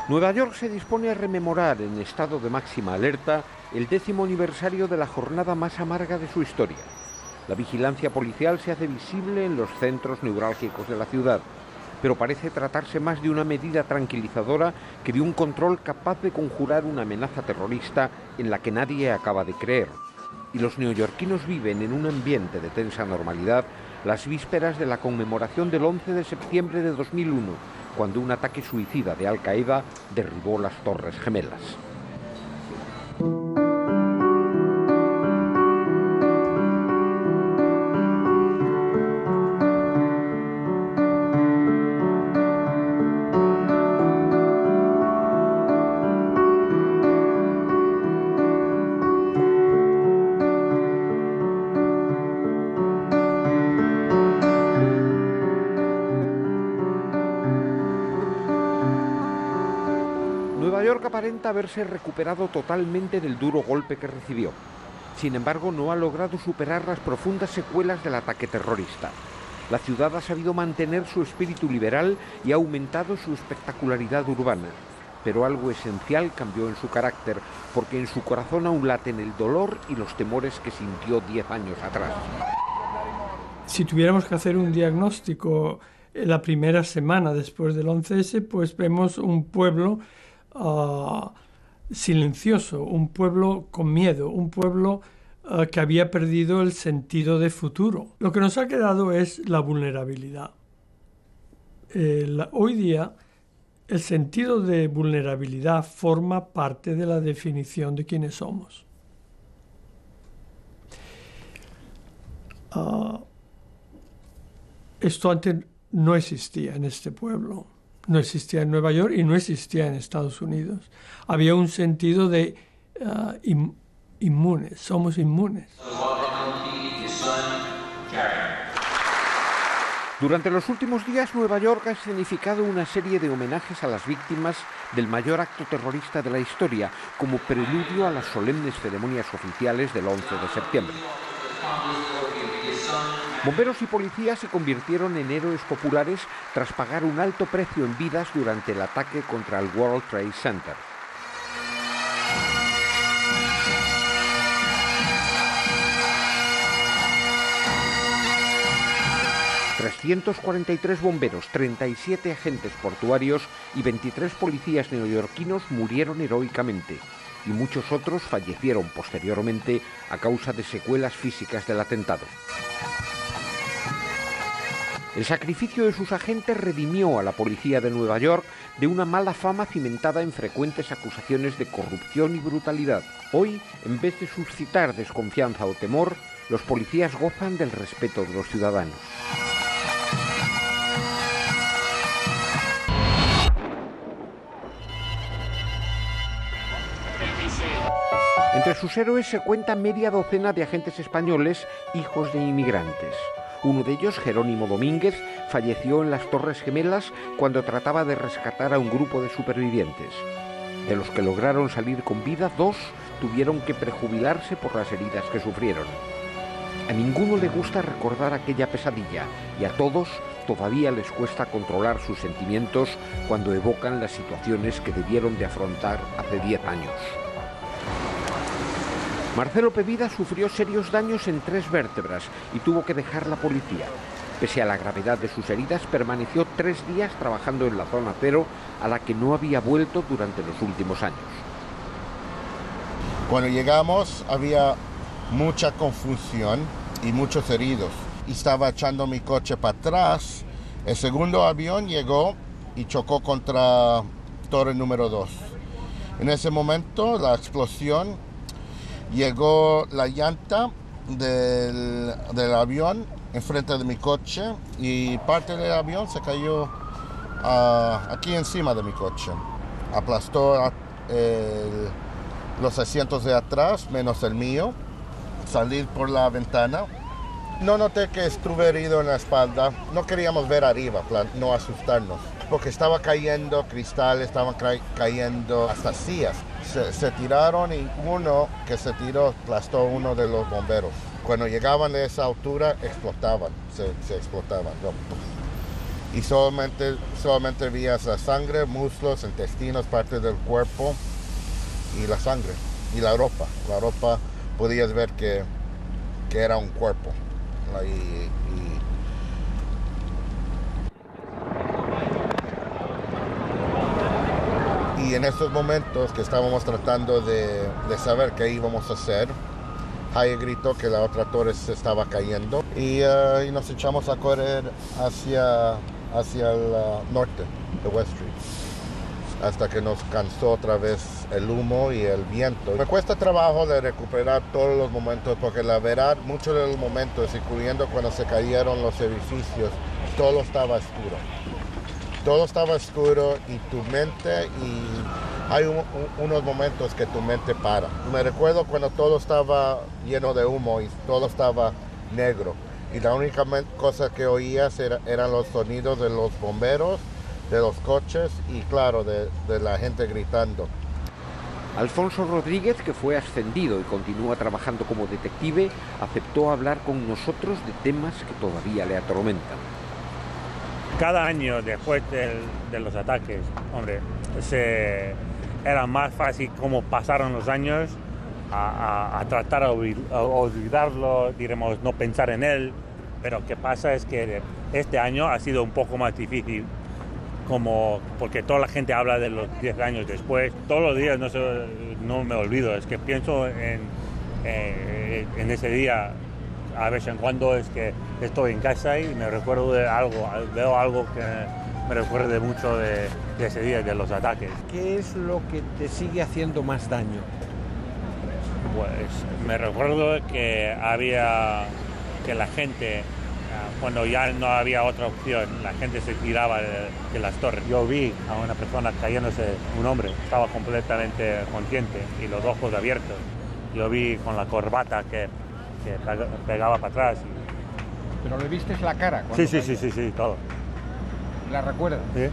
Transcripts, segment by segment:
Nueva York se dispone a rememorar en estado de máxima alerta el 10º aniversario de la jornada más amarga de su historia. La vigilancia policial se hace visible en los centros neurálgicos de la ciudad, pero parece tratarse más de una medida tranquilizadora que de un control capaz de conjurar una amenaza terrorista en la que nadie acaba de creer. Y los neoyorquinos viven en un ambiente de tensa normalidad las vísperas de la conmemoración del 11 de septiembre de 2001, cuando un ataque suicida de Al-Qaeda derribó las Torres Gemelas. Nueva York aparenta haberse recuperado totalmente del duro golpe que recibió. Sin embargo, no ha logrado superar las profundas secuelas del ataque terrorista. La ciudad ha sabido mantener su espíritu liberal y ha aumentado su espectacularidad urbana. Pero algo esencial cambió en su carácter, porque en su corazón aún laten el dolor y los temores que sintió 10 años atrás. Si tuviéramos que hacer un diagnóstico en la primera semana después del 11S, pues vemos un pueblo silencioso, un pueblo con miedo, un pueblo que había perdido el sentido de futuro. Lo que nos ha quedado es la vulnerabilidad. Hoy día el sentido de vulnerabilidad forma parte de la definición de quiénes somos. Esto antes no existía en este pueblo. No existía en Nueva York y no existía en Estados Unidos. Había un sentido de inmunes, somos inmunes. Durante los últimos días, Nueva York ha escenificado una serie de homenajes a las víctimas del mayor acto terrorista de la historia, como preludio a las solemnes ceremonias oficiales del 11 de septiembre. Bomberos y policías se convirtieron en héroes populares tras pagar un alto precio en vidas durante el ataque contra el World Trade Center. ...343 bomberos, 37 agentes portuarios y 23 policías neoyorquinos murieron heroicamente, y muchos otros fallecieron posteriormente a causa de secuelas físicas del atentado. El sacrificio de sus agentes redimió a la policía de Nueva York de una mala fama cimentada en frecuentes acusaciones de corrupción y brutalidad. Hoy, en vez de suscitar desconfianza o temor, los policías gozan del respeto de los ciudadanos. Entre sus héroes se cuenta media docena de agentes españoles, hijos de inmigrantes. Uno de ellos, Jerónimo Domínguez, falleció en las Torres Gemelas cuando trataba de rescatar a un grupo de supervivientes. De los que lograron salir con vida, 2 tuvieron que prejubilarse por las heridas que sufrieron. A ninguno le gusta recordar aquella pesadilla y a todos todavía les cuesta controlar sus sentimientos cuando evocan las situaciones que debieron de afrontar hace 10 años. Marcelo Pevida sufrió serios daños en 3 vértebras y tuvo que dejar la policía. Pese a la gravedad de sus heridas, permaneció 3 días trabajando en la zona cero, a la que no había vuelto durante los últimos años. Cuando llegamos había mucha confusión y muchos heridos. Y estaba echando mi coche para atrás. El segundo avión llegó y chocó contra torre número 2. En ese momento, la explosión, llegó la llanta del avión enfrente de mi coche y parte del avión se cayó aquí encima de mi coche. Aplastó los asientos de atrás, menos el mío. Salir por la ventana. No noté que estuve herido en la espalda. No queríamos ver arriba, no asustarnos. Porque estaba cayendo cristales, estaban cayendo hasta sillas. Se tiraron y uno que se tiró aplastó uno de los bomberos. Cuando llegaban a esa altura explotaban, se explotaban. y solamente veías la sangre, muslos, intestinos, parte del cuerpo y la sangre y la ropa. La ropa podías ver que era un cuerpo. Y en esos momentos que estábamos tratando de saber qué íbamos a hacer, Haye gritó que la otra torre se estaba cayendo y nos echamos a correr hacia el norte de West Street hasta que nos cansó otra vez el humo y el viento. Me cuesta trabajo de recuperar todos los momentos porque la verdad, muchos de los momentos, incluyendo cuando se cayeron los edificios, todo estaba oscuro. Todo estaba oscuro y tu mente, y hay unos momentos que tu mente para. Me recuerdo cuando todo estaba lleno de humo y todo estaba negro. Y la única cosa que oías eran los sonidos de los bomberos, de los coches y claro, de la gente gritando. Alfonso Rodríguez, que fue ascendido y continúa trabajando como detective, aceptó hablar con nosotros de temas que todavía le atormentan. Cada año después de los ataques, hombre, era más fácil como pasaron los años a tratar de olvidarlo, diremos, no pensar en él, pero qué pasa es que este año ha sido un poco más difícil, como porque toda la gente habla de los 10 años después. Todos los días no me olvido, es que pienso en ese día. A vez en cuando es que estoy en casa y me recuerdo de algo, veo algo que me recuerde mucho de ese día, de los ataques. ¿Qué es lo que te sigue haciendo más daño? Pues me recuerdo que la gente, cuando ya no había otra opción, la gente se tiraba de las torres. Yo vi a una persona cayéndose, un hombre, estaba completamente consciente y los ojos abiertos. Yo vi con la corbata que pegaba para atrás. ¿Pero le vistes la cara? Sí, todo. ¿La recuerdas? Sí.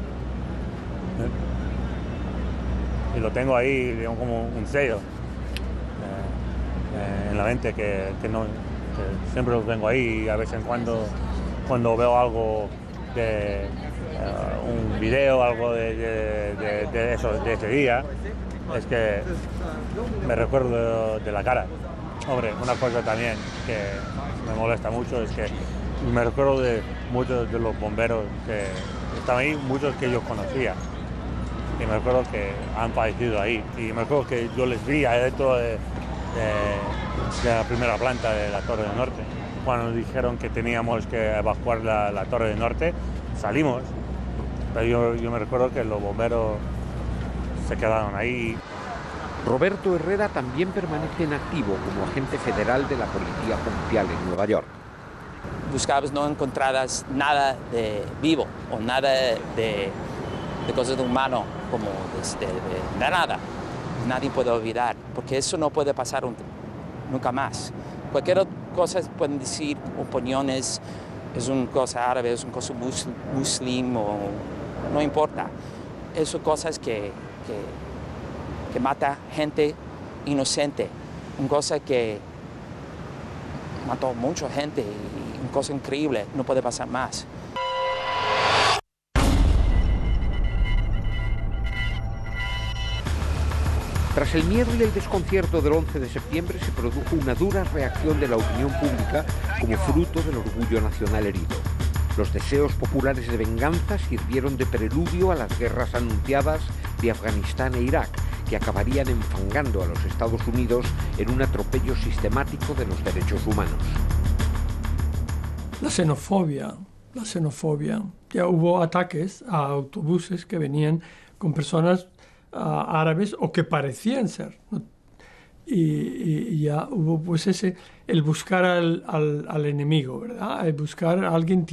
Y lo tengo ahí, digamos, como un sello en la mente que siempre lo tengo ahí, y a veces cuando veo algo un video, algo de ese día, es que me recuerdo de la cara. Hombre, una cosa también que me molesta mucho es que me recuerdo de muchos de los bomberos que estaban ahí, muchos que yo conocía, y me recuerdo que han fallecido ahí, y me recuerdo que yo les vi adentro de la primera planta de la Torre del Norte. Cuando nos dijeron que teníamos que evacuar la Torre del Norte, salimos, pero yo me recuerdo que los bomberos se quedaron ahí. Roberto Herrera también permanece en activo como agente federal de la Policía Judicial en Nueva York. Buscabas, no encontradas nada de vivo o nada de cosas de humano, como de nada. Nadie puede olvidar, porque eso no puede pasar nunca más. Cualquier cosa pueden decir, opiniones, es una cosa árabe, es una cosa muslim, o no importa. Eso son cosas que mata gente inocente, una cosa que mató mucha gente, y una cosa increíble, no puede pasar más. Tras el miedo y el desconcierto del 11 de septiembre se produjo una dura reacción de la opinión pública como fruto del orgullo nacional herido. Los deseos populares de venganza sirvieron de preludio a las guerras anunciadas de Afganistán e Irak, que acabarían enfangando a los Estados Unidos en un atropello sistemático de los derechos humanos. La xenofobia. Ya hubo ataques a autobuses que venían con personas árabes o que parecían ser, ¿no? Y ya hubo pues el buscar al enemigo, ¿verdad? El buscar a alguien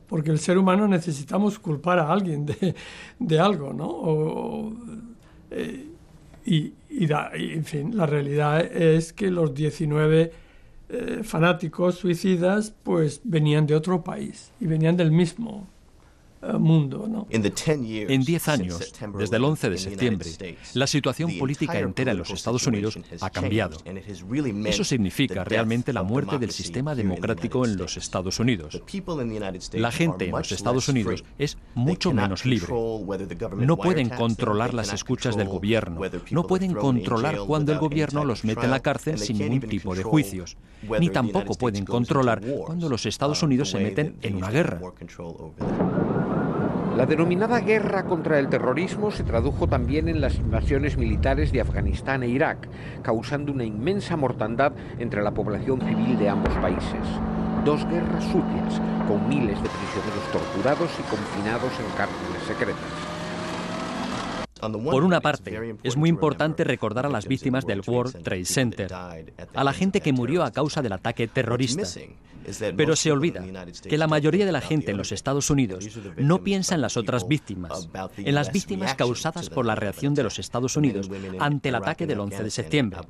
porque el ser humano necesitamos culpar a alguien de algo, ¿no? En fin, la realidad es que los 19 fanáticos suicidas pues venían de otro país y venían del mismo mundo, ¿no? En 10 años, desde el 11 de septiembre, la situación política entera en los Estados Unidos ha cambiado. Eso significa realmente la muerte del sistema democrático en los Estados Unidos. La gente en los Estados Unidos es mucho menos libre. No pueden controlar las escuchas del gobierno, no pueden controlar cuando el gobierno los mete en la cárcel sin ningún tipo de juicios, ni tampoco pueden controlar cuando los Estados Unidos se meten en una guerra. La denominada guerra contra el terrorismo se tradujo también en las invasiones militares de Afganistán e Irak, causando una inmensa mortandad entre la población civil de ambos países. Dos guerras sucias, con miles de prisioneros torturados y confinados en cárceles secretas. Por una parte, es muy importante recordar a las víctimas del World Trade Center, a la gente que murió a causa del ataque terrorista. Pero se olvida que la mayoría de la gente en los Estados Unidos no piensa en las otras víctimas, en las víctimas causadas por la reacción de los Estados Unidos ante el ataque del 11 de septiembre.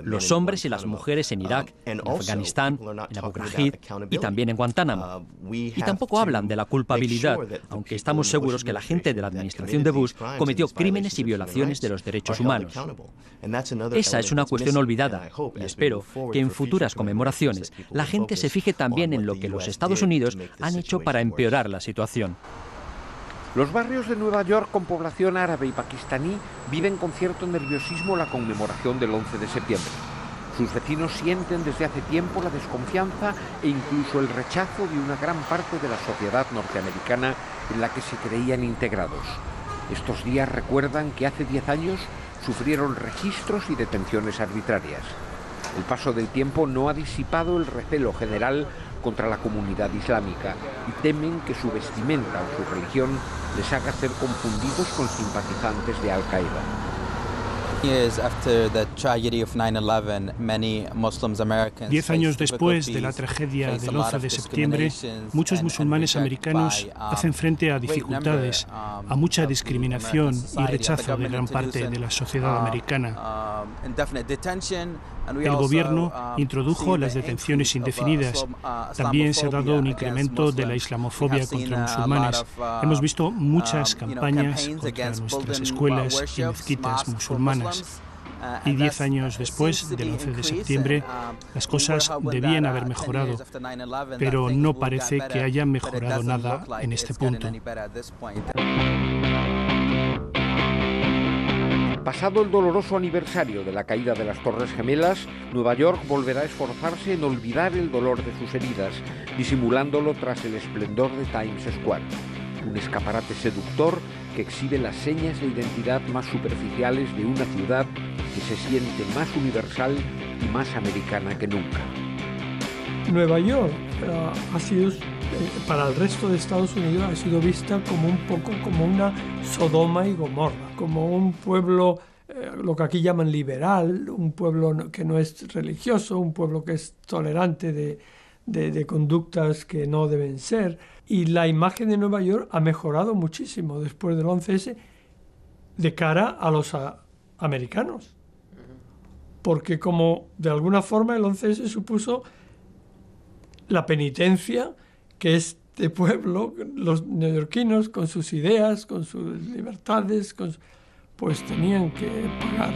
Los hombres y las mujeres en Irak, en Afganistán, en Abu Ghraib y también en Guantánamo. Y tampoco hablan de la culpabilidad, aunque estamos seguros que la gente de la administración de Bush cometió crímenes y violaciones de los derechos humanos. Esa es una cuestión olvidada y espero que en futuras conmemoraciones la gente se fije también en lo que los Estados Unidos han hecho para empeorar la situación. Los barrios de Nueva York con población árabe y pakistaní viven con cierto nerviosismo la conmemoración del 11 de septiembre. Sus vecinos sienten desde hace tiempo la desconfianza e incluso el rechazo de una gran parte de la sociedad norteamericana en la que se creían integrados. Estos días recuerdan que hace 10 años sufrieron registros y detenciones arbitrarias. El paso del tiempo no ha disipado el recelo general contra la comunidad islámica y temen que su vestimenta o su religión les haga ser confundidos con simpatizantes de Al-Qaeda. 10 años después de la tragedia del 11 de septiembre, muchos musulmanes americanos hacen frente a dificultades, a mucha discriminación y rechazo de gran parte de la sociedad americana. El gobierno introdujo las detenciones indefinidas. También se ha dado un incremento de la islamofobia contra musulmanes. Hemos visto muchas campañas contra nuestras escuelas y mezquitas musulmanas. Y 10 años después del 11 de septiembre, las cosas debían haber mejorado, pero no parece que haya mejorado nada en este punto. Pasado el doloroso aniversario de la caída de las Torres Gemelas, Nueva York volverá a esforzarse en olvidar el dolor de sus heridas, disimulándolo tras el esplendor de Times Square. Un escaparate seductor que exhibe las señas de identidad más superficiales de una ciudad que se siente más universal y más americana que nunca. Nueva York ha sido, para el resto de Estados Unidos, ha sido vista como un poco como una Sodoma y Gomorra, como un pueblo, lo que aquí llaman liberal, un pueblo que no es religioso, un pueblo que es tolerante de conductas que no deben ser. Y la imagen de Nueva York ha mejorado muchísimo después del 11S de cara a los americanos. Porque como de alguna forma el 11S supuso la penitencia que este pueblo, los neoyorquinos, con sus ideas, con sus libertades, pues tenían que pagar.